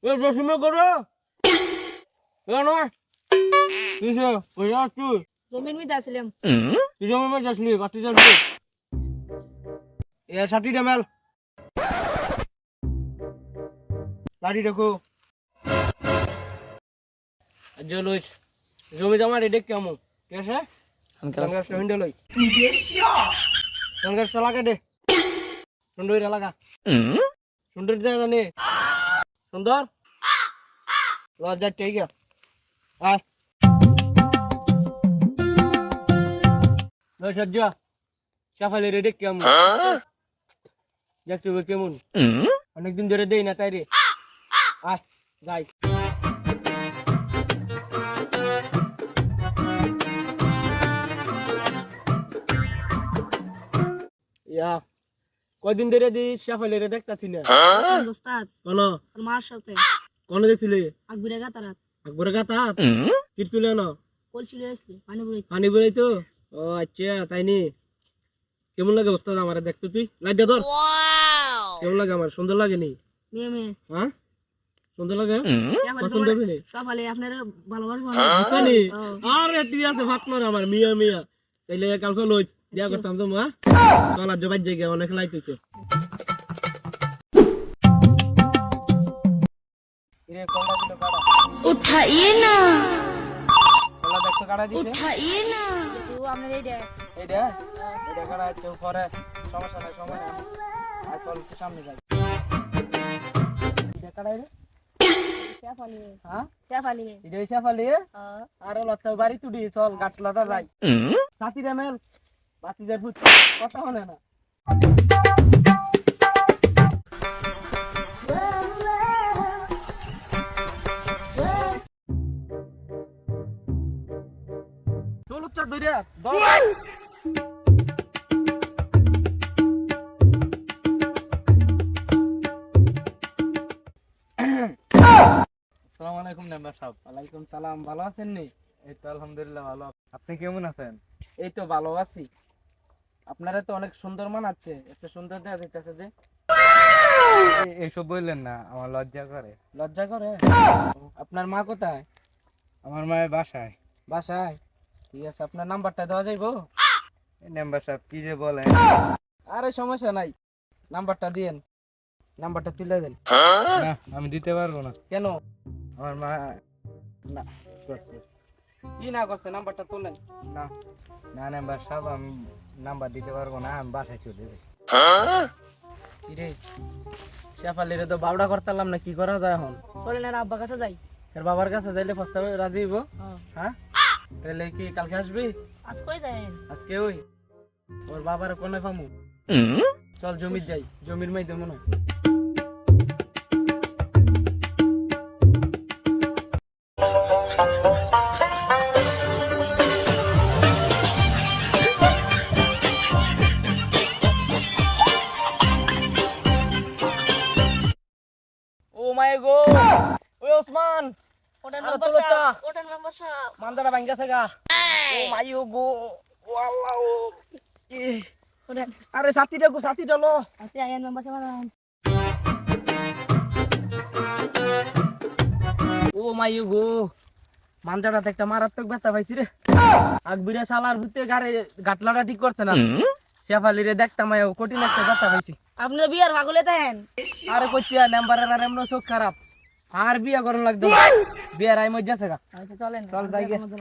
এ রসিমে করো কেন কিসে কইরা তুই জমির মধ্যে আসলাম। তুই জমি মে যাসলি বাতি যাসলি এ 60 ml লাড়ি দেখো জলুস জমি জমা রেডি কেমন ঠিক আছে সংঘর্ষ হিন্ডে লই সংঘর্ষ লাগা দে সুন্দর লাগা সুন্দর দে জানি সুন্দর লজ্জা ঠিক আছে আয় লই সহ্য সাফালি রেডি কেমন দেখতে কেমন অনেকদিন ধরে দেই না তাই রে আয় যাই ইয়া কয়দিন ধরে দিস সাফালি রে দেখতাছি না দোস্তাদ কোন আর মার সাথে কোন দেখছিলি আকবিরে গাতারাত আকবরে গাতা কিরতুলে না কল চলে আসলি পানি বুড়ি পানি বেরোই তো ও আচ্ছা তাই নি কেমন লাগে ওস্তাদ আমারে দেখতে তুই লাইট দে ধর কেমন লাগে আমার সুন্দর লাগে নি মেয়ে মেয়ে হ্যাঁ সুন্দর লাগে পছন্দ হবে নি সকালে আপনারা ভালোবাসবো জানি আরে ঠিক আছে ভাত মার আমার মিয়া মিয়া তাইলে কালকে লই দিয়া করতাম তো মা চল আজ বাজ জায়গা অনেক লাইট হইছে রে কোনটা দিলো কাটা उठाइए ना কোলা দেখতে কাটা দিছে उठाइए ना তুই আপনার এই দে এইটা এইটা কাটা আছে পরে সমস্যা নাই সময় নাই আর চল একটু সামনে যাই এটা কাটাই রে শেফালি হ্যাঁ শেফালি এটা সাফালি আরে লতা বাড়ি তুই চল গাছ লাদা যাই সাথী রে মেল বাতি যাই ভূত কথা হলে না চল উচ্চার ধরিয়া আসসালামু আলাইকুম মেম্বার সাহেব ওয়ালাইকুম সালাম ভালো আছেন নি এই তো আলহামদুলিল্লাহ ভালো আপনি কেমন আছেন এই তো ভালো আছি আপনারা তো অনেক সুন্দর মানাচ্ছে এত সুন্দর দেখা যাইতেছে যে এসব বললেন না আমার লজ্জা করে লজ্জা করে আপনার মা কোথায় আমার মায়ের বাসায় বাসায় ঠিক আছে আপনার নাম্বারটা দেওয়া যাইবো মেম্বার সাহেব কি যে বলেন আরে সমস্যা নাই নাম্বারটা দিয়েন নাম্বারটা তুলে দেন না আমি দিতে পারবো না কেন আমার মা না করছে কি না করছে নাম্বারটা তুলেন না না মেম্বার সাহেব আমি নাম্বার দিতে পারবো না আমি বাসায় চলে যাই কিরে শেফালিরে তো বাবড়া করতাম না কি করা যায় এখন বলেন আর আব্বা কাছে যাই এর বাবার কাছে যাইলে প্রস্তাবে রাজি হইব হ্যাঁ হ্যাঁ তাহলে কি কালকে আসবি আজ কই যাই আজকে ওই ওর বাবার কোনে পামু চল জমির যাই জমির মাইতে মনে হয় ও মাই গো ওই ওসমান ওটার আরে নাম্বার তোলো চা। সাহেব ওটার নাম্বার সাহেব মান্দাটা ভাঙ্গাছে গা ও মাই গো ও আল্লাহ ও ওটার আরে সাথী ডালো আজকে আইন নাম্বার সাহেব ও মাই গো মান্দাটাতে একটা মারাত্মক ব্যথা পাইছি রে আকবিরা শালার ভূতে গাড়ি গাটলাটা ঠিক করছে না শেফালি রে দেখতাম কঠিন একটা ব্যথা পাইছি আপনি বিয়ার ভাগলে দেন আরে কইছি নাম্বারের আর এমন চোখ খারাপ আর বিয়া করন লাগতো বিয়ার আই মজ্জা আছে গা আচ্ছা চলেন চল যাই গে। আমাদের